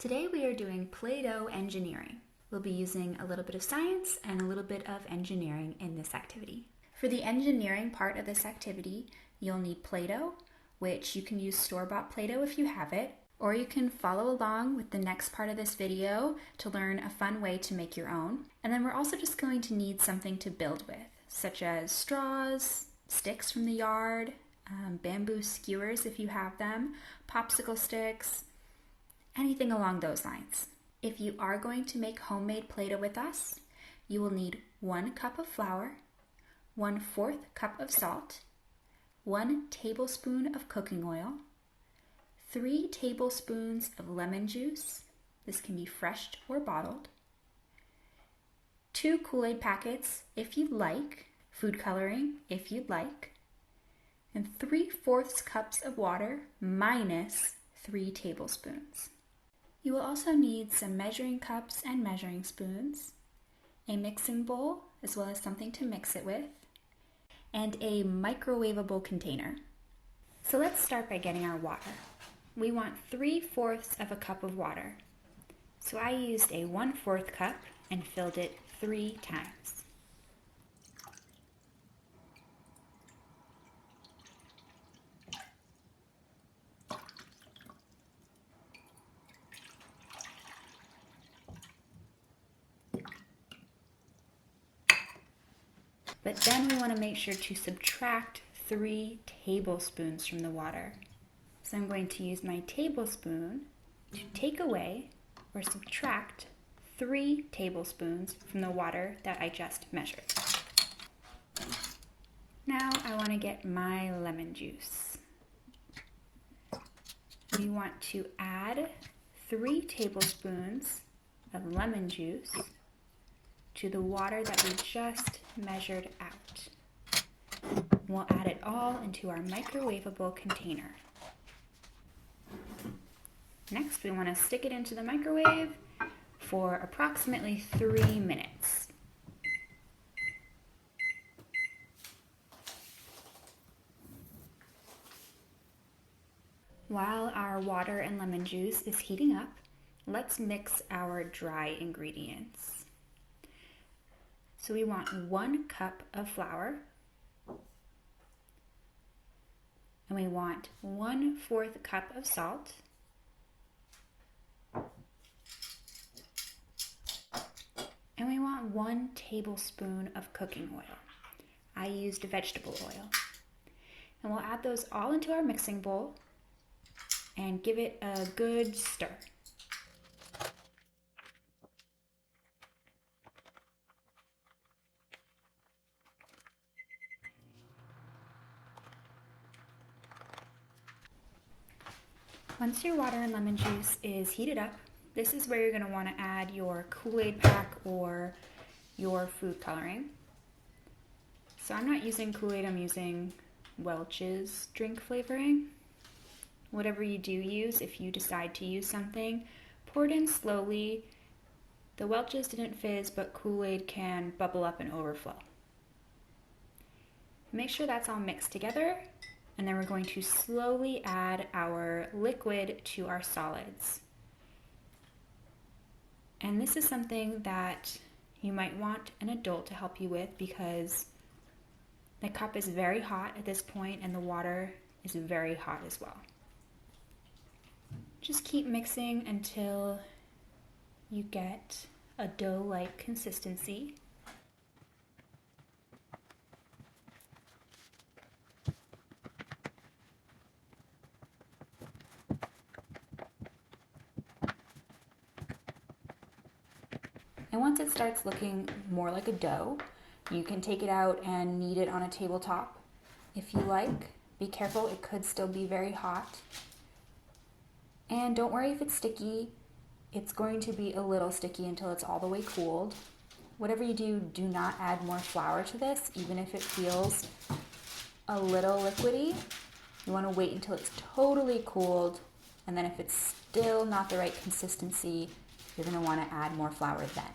Today we are doing Playdough Engineering. We'll be using a little bit of science and a little bit of engineering in this activity. For the engineering part of this activity, you'll need Play-Doh, which you can use store-bought Play-Doh if you have it, or you can follow along with the next part of this video to learn a fun way to make your own. And then we're also just going to need something to build with, such as straws, sticks from the yard, bamboo skewers if you have them, popsicle sticks, anything along those lines. If you are going to make homemade Play-Doh with us, you will need 1 cup of flour, 1/4 cup of salt, 1 tablespoon of cooking oil, 3 tablespoons of lemon juice, this can be fresh or bottled, 2 Kool-Aid packets if you'd like, food coloring if you'd like, and 3/4 cups of water minus 3 tablespoons. You will also need some measuring cups and measuring spoons, a mixing bowl as well as something to mix it with, and a microwavable container. So let's start by getting our water. We want 3/4 of a cup of water. So I used a 1/4 cup and filled it 3 times. But then we want to make sure to subtract 3 tablespoons from the water. So I'm going to use my tablespoon to take away or subtract 3 tablespoons from the water that I just measured. Now I want to get my lemon juice. We want to add 3 tablespoons of lemon juice to the water that we just measured out. We'll add it all into our microwavable container. Next, we want to stick it into the microwave for approximately 3 minutes. While our water and lemon juice is heating up, let's mix our dry ingredients. So we want 1 cup of flour, and we want 1/4 cup of salt, and we want 1 tablespoon of cooking oil. I used vegetable oil. And we'll add those all into our mixing bowl and give it a good stir. Once your water and lemon juice is heated up, this is where you're going to want to add your Kool-Aid pack or your food coloring. So I'm not using Kool-Aid, I'm using Welch's drink flavoring. Whatever you do use, if you decide to use something, pour it in slowly. The Welch's didn't fizz, but Kool-Aid can bubble up and overflow. Make sure that's all mixed together. And then we're going to slowly add our liquid to our solids. And this is something that you might want an adult to help you with because the cup is very hot at this point and the water is very hot as well. Just keep mixing until you get a dough-like consistency. And once it starts looking more like a dough, you can take it out and knead it on a tabletop if you like. Be careful, it could still be very hot. And don't worry if it's sticky. It's going to be a little sticky until it's all the way cooled. Whatever you do, do not add more flour to this, even if it feels a little liquidy. You want to wait until it's totally cooled, and then if it's still not the right consistency, you're going to want to add more flour then.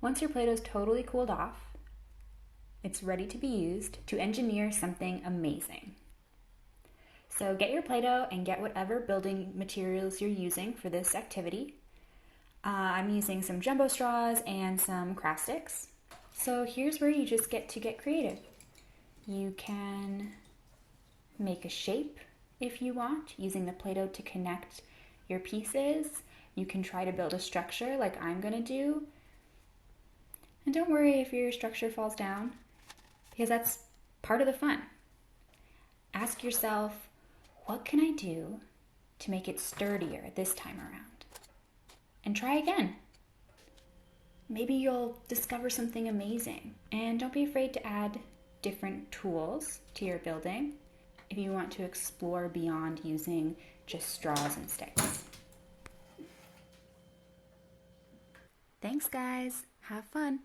Once your Play-Doh is totally cooled off, it's ready to be used to engineer something amazing. So get your Play-Doh and get whatever building materials you're using for this activity. I'm using some jumbo straws and some craft sticks. So here's where you just get to get creative. You can make a shape if you want, using the Play-Doh to connect your pieces. You can try to build a structure like I'm gonna do. And don't worry if your structure falls down, because that's part of the fun. Ask yourself, what can I do to make it sturdier this time around? And try again. Maybe you'll discover something amazing. And don't be afraid to add different tools to your building if you want to explore beyond using just straws and sticks. Thanks, guys. Have fun.